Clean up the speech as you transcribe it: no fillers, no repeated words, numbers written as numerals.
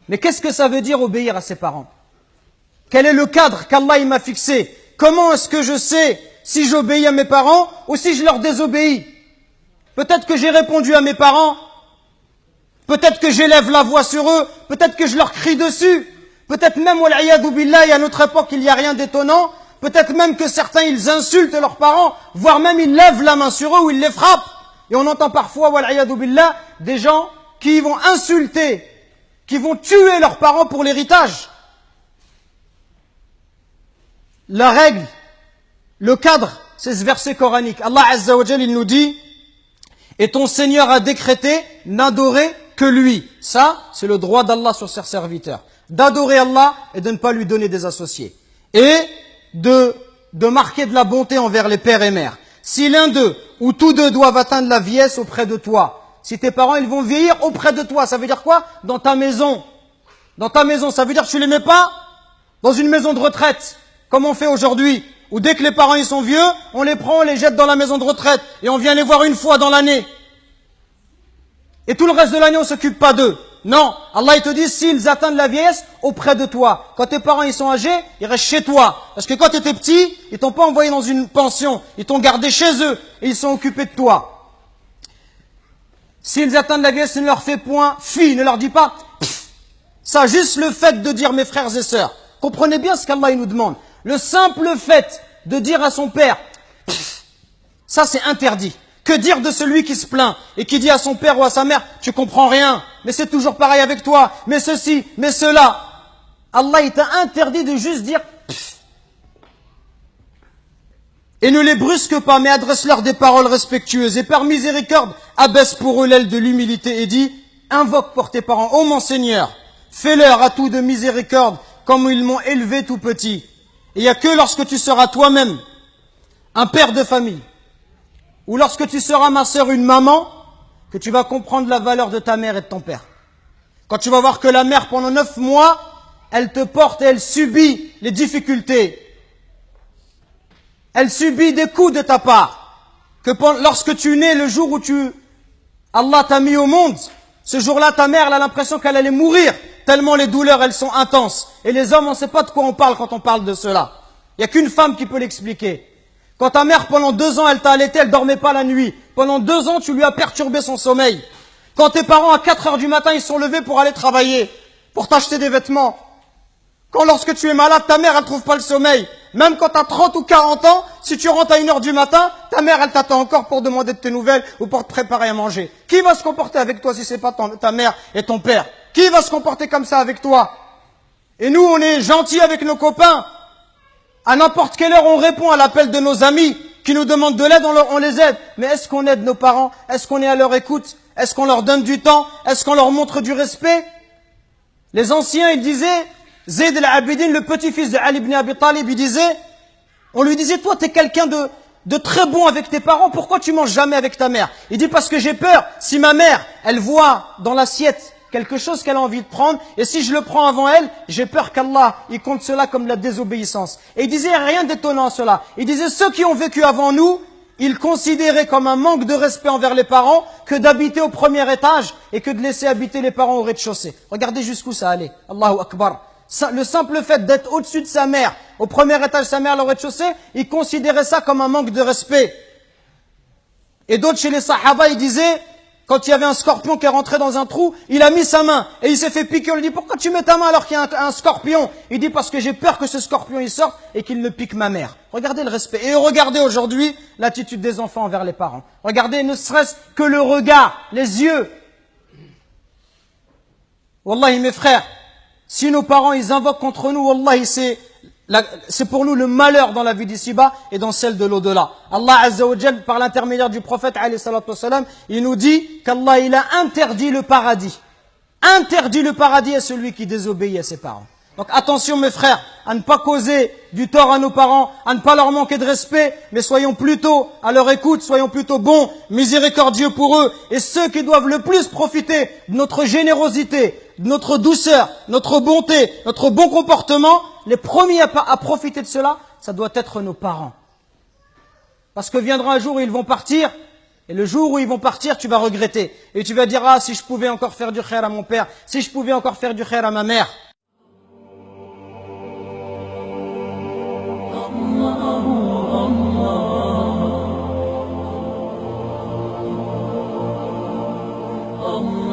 Mais qu'est-ce que ça veut dire obéir à ses parents? Quel est le cadre qu'Allah m'a fixé? Comment est-ce que je sais si j'obéis à mes parents ou si je leur désobéis? Peut-être que j'ai répondu à mes parents, peut-être que j'élève la voix sur eux, peut-être que je leur crie dessus, peut-être même, wal'iyadou billah, à notre époque, il n'y a rien d'étonnant, peut-être même que certains, ils insultent leurs parents, voire même ils lèvent la main sur eux ou ils les frappent. Et on entend parfois, wal'iyadou billah, des gens qui vont insulter, qui vont tuer leurs parents pour l'héritage. La règle, le cadre, c'est ce verset coranique. Allah Azza wa Jal, il nous dit, et ton Seigneur a décrété n'adorer que lui. Ça, c'est le droit d'Allah sur ses serviteurs. D'adorer Allah et de ne pas lui donner des associés. Et de marquer de la bonté envers les pères et mères. Si l'un d'eux ou tous deux doivent atteindre la vieillesse auprès de toi, si tes parents ils vont vieillir auprès de toi, ça veut dire quoi? Dans ta maison. Dans ta maison, ça veut dire que tu les mets pas dans une maison de retraite, comme on fait aujourd'hui, où dès que les parents ils sont vieux, on les prend, on les jette dans la maison de retraite et on vient les voir une fois dans l'année. Et tout le reste de l'année, on s'occupe pas d'eux. Non, Allah il te dit, s'ils atteignent la vieillesse, auprès de toi. Quand tes parents ils sont âgés, ils restent chez toi. Parce que quand tu étais petit, ils t'ont pas envoyé dans une pension, ils t'ont gardé chez eux et ils sont occupés de toi. S'ils atteignent la vieillesse, ne leur fais point fi, ne leur dis pas pff. Ça, juste le fait de dire mes frères et sœurs. Comprenez bien ce qu'Allah il nous demande. Le simple fait de dire à son père, pff, ça c'est interdit. Que dire de celui qui se plaint et qui dit à son père ou à sa mère, tu comprends rien, mais c'est toujours pareil avec toi, mais ceci, mais cela. Allah il t'a interdit de juste dire pff. Et ne les brusque pas, mais adresse-leur des paroles respectueuses. Et par miséricorde, abaisse pour eux l'aile de l'humilité et dis, invoque pour tes parents, ô mon Seigneur, fais-leur à tout de miséricorde, comme ils m'ont élevé tout petit. Et il n'y a que lorsque tu seras toi-même un père de famille, ou lorsque tu seras, ma sœur, une maman, que tu vas comprendre la valeur de ta mère et de ton père. Quand tu vas voir que la mère, pendant 9 mois, elle te porte et elle subit les difficultés. Elle subit des coups de ta part. Que lorsque tu nais, le jour où Allah t'a mis au monde, ce jour-là, ta mère, elle a l'impression qu'elle allait mourir, tellement les douleurs, elles sont intenses. Et les hommes, on ne sait pas de quoi on parle quand on parle de cela. Il n'y a qu'une femme qui peut l'expliquer. Quand ta mère, pendant 2 ans, elle t'a allaité, elle dormait pas la nuit. Pendant 2 ans, tu lui as perturbé son sommeil. Quand tes parents, à 4 heures du matin, ils sont levés pour aller travailler, pour t'acheter des vêtements. Quand lorsque tu es malade, ta mère, elle trouve pas le sommeil. Même quand tu as 30 ou 40 ans, si tu rentres à 1 heure du matin, ta mère, elle t'attend encore pour demander de tes nouvelles ou pour te préparer à manger. Qui va se comporter avec toi si c'est pas ta mère et ton père? Qui va se comporter comme ça avec toi? Et nous, on est gentils avec nos copains. À n'importe quelle heure, on répond à l'appel de nos amis qui nous demandent de l'aide, on les aide. Mais est-ce qu'on aide nos parents? Est-ce qu'on est à leur écoute? Est-ce qu'on leur donne du temps? Est-ce qu'on leur montre du respect? Les anciens, ils disaient, Zayd al-Abidin, le petit-fils de Ali ibn Abi Talib, on lui disait, toi, t'es quelqu'un de très bon avec tes parents, pourquoi tu manges jamais avec ta mère? Il dit, parce que j'ai peur, si ma mère, elle voit dans l'assiette quelque chose qu'elle a envie de prendre, et si je le prends avant elle, j'ai peur qu'Allah, il compte cela comme de la désobéissance. Et il disait rien d'étonnant à cela. Il disait, ceux qui ont vécu avant nous, ils considéraient comme un manque de respect envers les parents que d'habiter au premier étage et que de laisser habiter les parents au rez-de-chaussée. Regardez jusqu'où ça allait. Allahu Akbar. Le simple fait d'être au-dessus de sa mère, au premier étage, sa mère, au rez-de-chaussée, ils considéraient ça comme un manque de respect. Et d'autres chez les Sahaba, ils disaient, quand il y avait un scorpion qui est rentré dans un trou, il a mis sa main et il s'est fait piquer. On lui dit, pourquoi tu mets ta main alors qu'il y a un scorpion? Il dit, parce que j'ai peur que ce scorpion il sorte et qu'il ne pique ma mère. Regardez le respect. Et regardez aujourd'hui l'attitude des enfants envers les parents. Regardez ne serait-ce que le regard, les yeux. Wallahi mes frères, si nos parents ils invoquent contre nous, wallahi c'est pour nous le malheur dans la vie d'ici-bas et dans celle de l'au-delà. Allah Azza wa Jal, par l'intermédiaire du prophète alayhi salatu wassalam, il nous dit qu'Allah il a interdit le paradis. Interdit le paradis à celui qui désobéit à ses parents. Donc attention mes frères, à ne pas causer du tort à nos parents, à ne pas leur manquer de respect, mais soyons plutôt à leur écoute, soyons plutôt bons, miséricordieux pour eux. Et ceux qui doivent le plus profiter de notre générosité, de notre douceur, notre bonté, notre bon comportement, les premiers à profiter de cela, ça doit être nos parents. Parce que viendra un jour où ils vont partir, Et le jour où ils vont partir, tu vas regretter. Et tu vas dire, ah, si je pouvais encore faire du khair à mon père, si je pouvais encore faire du khair à ma mère. Allah